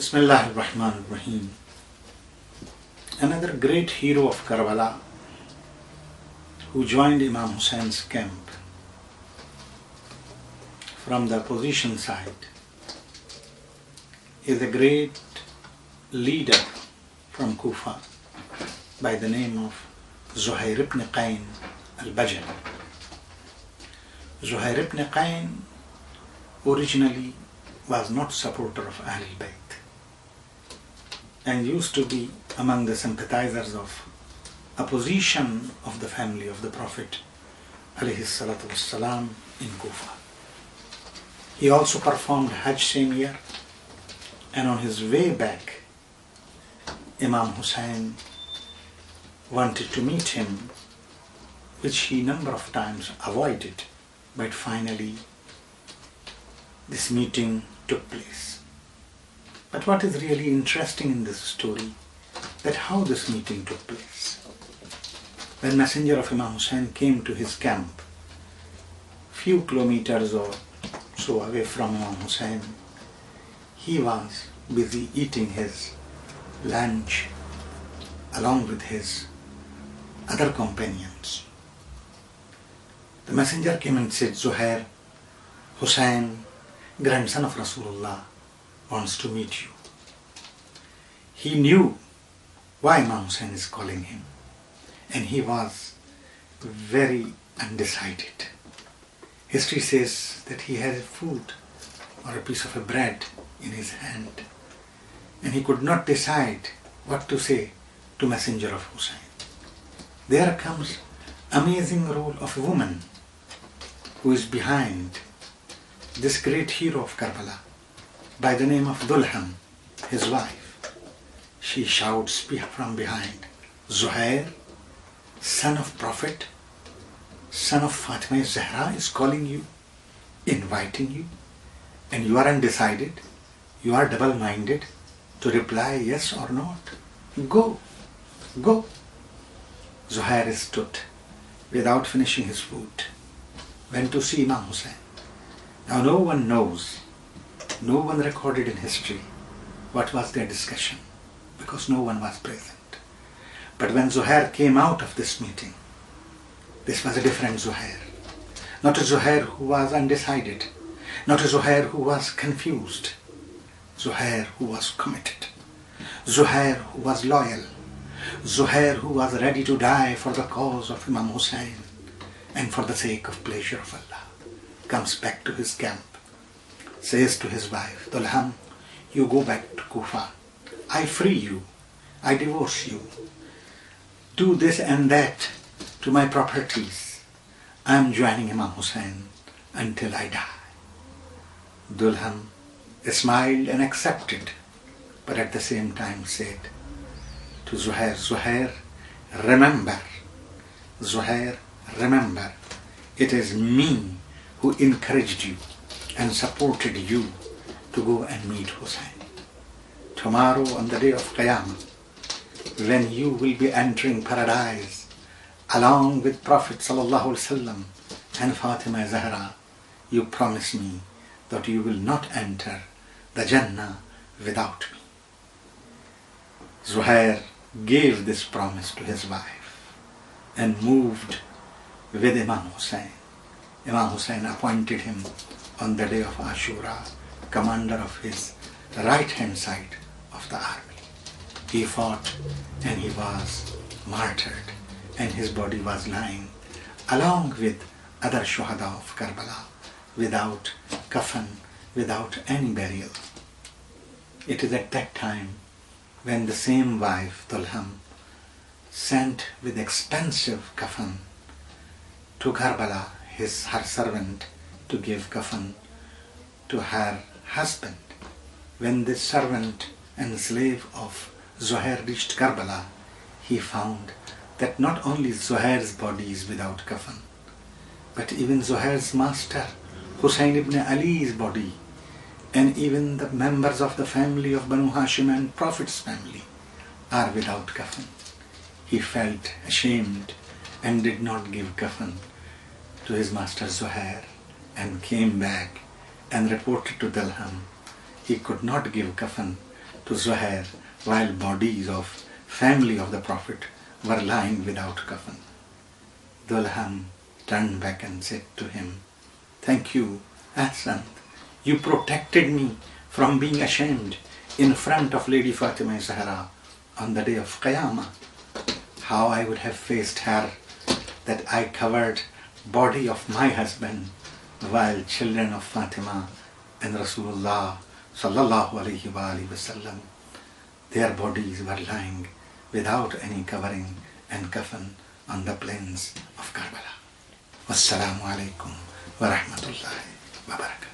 Bismillah ar-Rahman ar-Rahim. Another great hero of Karbala who joined Imam Hussein's camp from the opposition side is a great leader from Kufa by the name of Zuhair ibn Qayn al-Bajali. Zuhair ibn Qayn originally was not supporter of Ahlul Bayt and used to be among the sympathizers of opposition of the family of the Prophet ﷺ in Kufa. He also performed Hajj same year, and on his way back Imam Hussein wanted to meet him, which he number of times avoided, but finally this meeting took place. But what is really interesting in this story, that how this meeting took place. When messenger of Imam Hussein came to his camp, few kilometers or so away from Imam Hussein, he was busy eating his lunch along with his other companions. The messenger came and said, Zuhair, Hussein, grandson of Rasulullah, wants to meet you. He knew why Imam Hussein is calling him, and he was very undecided. History says that he had food or a piece of a bread in his hand, and he could not decide what to say to messenger of Hussein. There comes amazing role of a woman who is behind this great hero of Karbala by the name of Dulham, his wife. She shouts from behind, Zuhair, son of Prophet, son of Fatima Zahra is calling you, inviting you, and you are undecided, you are double-minded to reply yes or not. Go, go. Zuhair stood without finishing his food, went to see Imam Hussein. Now no one knows, no one recorded in history what was their discussion, because no one was present. But when Zuhair came out of this meeting, this was a different Zuhair. Not a Zuhair who was undecided, not a Zuhair who was confused, Zuhair who was committed, Zuhair who was loyal, Zuhair who was ready to die for the cause of Imam Hussein and for the sake of pleasure of Allah. Comes back to his camp, says to his wife, Dulham, you go back to Kufa. I free you. I divorce you. Do this and that to my properties. I am joining Imam Hussein until I die. Dulham smiled and accepted, but at the same time said to Zuhair, Zuhair, remember, Zuhair, remember, it is me who encouraged you and supported you to go and meet Hussein. Tomorrow on the day of Qiyamah, when you will be entering paradise along with Prophet ﷺ and Fatima Zahra, you promise me that you will not enter the Jannah without me. Zuhair gave this promise to his wife and moved with Imam Hussein. Imam Hussein appointed him on the day of Ashura commander of his right-hand side of the army. He fought and he was martyred, and his body was lying along with other shuhada of Karbala without kafan, without any burial. It is at that time when the same wife, Dulham, sent with expensive kafan to Karbala her servant to give kafan to her husband. When this servant and slave of Zuhair reached Karbala, he found that not only Zuhair's body is without kafan, but even Zuhair's master, Hussein ibn Ali's body, and even the members of the family of Banu Hashim and Prophet's family are without kafan. He felt ashamed and did not give kafan to his master Zuhair, and came back and reported to Dulham he could not give kafan to Zuhair while bodies of family of the Prophet were lying without coffin. Dulham turned back and said to him, "Thank you, Ahsan. You protected me from being ashamed in front of Lady Fatima Zahra on the day of Qiyamah. How I would have faced her that I covered body of my husband while children of Fatima and Rasulullah sallallahu alaihi wasallam, their bodies were lying without any covering and coffin on the plains of Karbala." Wassalamu alaikum wa rahmatullahi wa barakatuh.